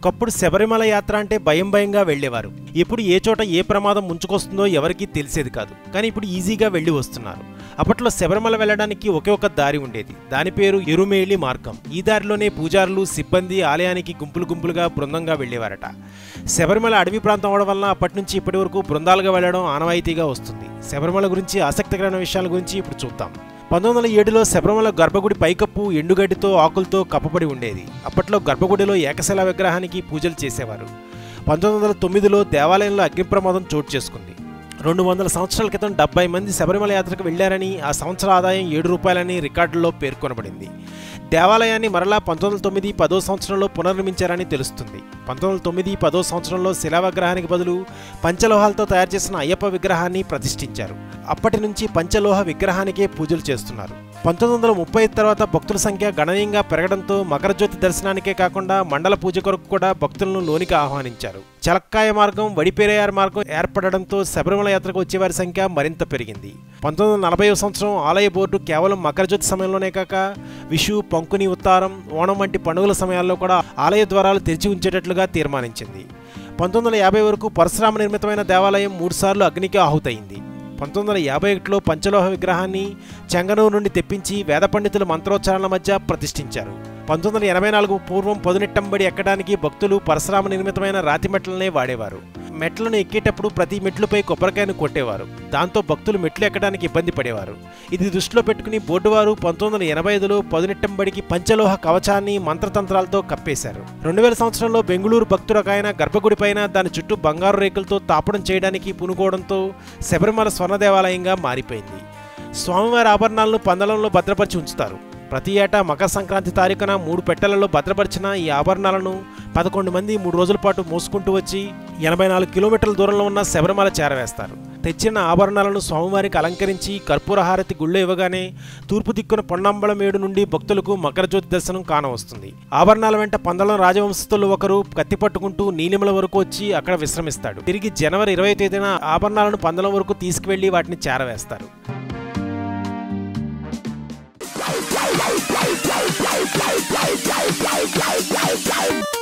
ఒకప్పుడు శబరిమల యాత్ర అంటే భయం భయంగా వెళ్లేవారు. ఇప్పుడు ఏ చోట ఏ ప్రమాదం ముంచుకొస్తుందో ఎవరికీ తెలిసేది కాదు. కానీ ఇప్పుడు ఈజీగా వెళ్లి వస్తున్నారు. అప్పట్లో శబరిమల వెళ్లడానికి ఒకే ఒక దారి ఉండేది. దాని పేరు ఎరుమేలి మార్గం. ఈ దారిలోనే పూజారులు, సిబ్బంది ఆలయానికి గుంపులు గుంపులుగా బృందంగా వెళ్లేవారట. శబరిమల అడవి ప్రాంతం అవడం వలన అప్పటి నుంచి ఇప్పటి వరకు బృందాలుగా వెళ్లడం ఆనవాయితీగా వస్తుంది. శబరిమల గురించి ఆసక్తికరమైన విషయాల గురించి ఇప్పుడు చూద్దాం. 1907లో శబరిమల గర్భగుడి పైకప్పు ఎండుగడ్డితో ఆకులతో కప్పబడి ఉండేది. అప్పట్లో గర్భగుడిలో ఏకశిలా విగ్రహానికి పూజలు చేసేవారు. 1909లో దేవాలయంలో అగ్ని ప్రమాదం చోటు చేసుకుంది. 200 సంవత్సరాల క్రితం 70 మంది శబరిమల యాత్రకు వెళ్లారని, ఆ సంవత్సర ఆదాయం 7 రూపాయలని రికార్డుల్లో పేర్కొనబడింది. దేవాలయాన్ని మరలా 1909-10 సంవత్సరంలో పునర్నిర్మించారని తెలుస్తుంది. 1909-10 సంవత్సరంలో శిలా విగ్రహానికి బదులు పంచలోహాలతో తయారు చేసిన అయ్యప్ప విగ్రహాన్ని ప్రతిష్ఠించారు. అప్పటి నుంచి పంచలోహ విగ్రహానికే పూజలు చేస్తున్నారు. 1935 తర్వాత భక్తుల సంఖ్య గణనీయంగా పెరగడంతో మకరజ్యోతి దర్శనానికే కాకుండా మండల పూజ కొరకు కూడా భక్తులను లోనికి ఆహ్వానించారు. చలక్కాయ మార్గం, వడిపేరయార్ మార్గం ఏర్పడడంతో శబరిమల యాత్రకు వచ్చేవారి సంఖ్య మరింత పెరిగింది. 1940వ సంవత్సరం ఆలయ బోర్డు కేవలం మకరజ్యోతి సమయంలోనే కాక విషు, పంకుని, ఉత్తారం, ఓణం వంటి పండుగల సమయాల్లో కూడా ఆలయ ద్వారాలు తెరిచి ఉంచేటట్లుగా తీర్మానించింది. 1950 వరకు పరశురామ నిర్మితమైన దేవాలయం 3 సార్లు అగ్నికి ఆహుతయింది. 1951లో పంచలోహ విగ్రహాన్ని చెంగనూరు నుండి తెప్పించి వేద పండితుల మంత్రోచ్చారణల మధ్య ప్రతిష్ఠించారు. 1984 పూర్వం పొదునెట్టంబడి ఎక్కడానికి భక్తులు పరశురామ నిర్మితమైన రాతి మెట్లనే వాడేవారు. మెట్లను ఎక్కేటప్పుడు ప్రతి మెట్లుపై కొబ్బరికాయను కొట్టేవారు. దాంతో భక్తులు మెట్లు ఎక్కడానికి ఇబ్బంది పడేవారు. ఇది దృష్టిలో పెట్టుకుని బోర్డువారు 1985లో పొదునెట్టంబడికి పంచలోహ కవచాన్ని మంత్రతంత్రాలతో కప్పేశారు. 2000 సంవత్సరంలో బెంగుళూరు భక్తుడొకాయన గర్భగుడి పైన దాని చుట్టూ బంగారు రేకులతో తాపడం చేయడానికి పూనుకోవడంతో శబరిమల స్వర్ణ దేవాలయంగా మారిపోయింది. స్వామివారి ఆభరణాలను పందలంలో భద్రపరిచి ఉంచుతారు. ప్రతి ఏటా మకర సంక్రాంతి తారీఖున 3 పెట్టెలలో భద్రపరిచిన ఈ ఆభరణాలను 11 మంది 3 రోజుల పాటు మోసుకుంటూ వచ్చి 84 కిలోమీటర్ల దూరంలో ఉన్న శబరిమల చేరవేస్తారు. తెచ్చిన ఆభరణాలను స్వామివారికి అలంకరించి కర్పూర హారతి గుళ్ళో ఇవ్వగానే తూర్పు దిక్కున పొన్నంబళం ఏడు నుండి భక్తులకు మకరజ్యోతి దర్శనం కానవస్తుంది. ఆభరణాల వెంట పందలం రాజవంశస్థులు ఒకరు కత్తి పట్టుకుంటూ నీలిమల వరకు వచ్చి అక్కడ విశ్రమిస్తాడు. తిరిగి జనవరి 20వ తేదీన ఆభరణాలను పందలం వరకు తీసుకువెళ్లి వాటిని చేరవేస్తారు. Bye.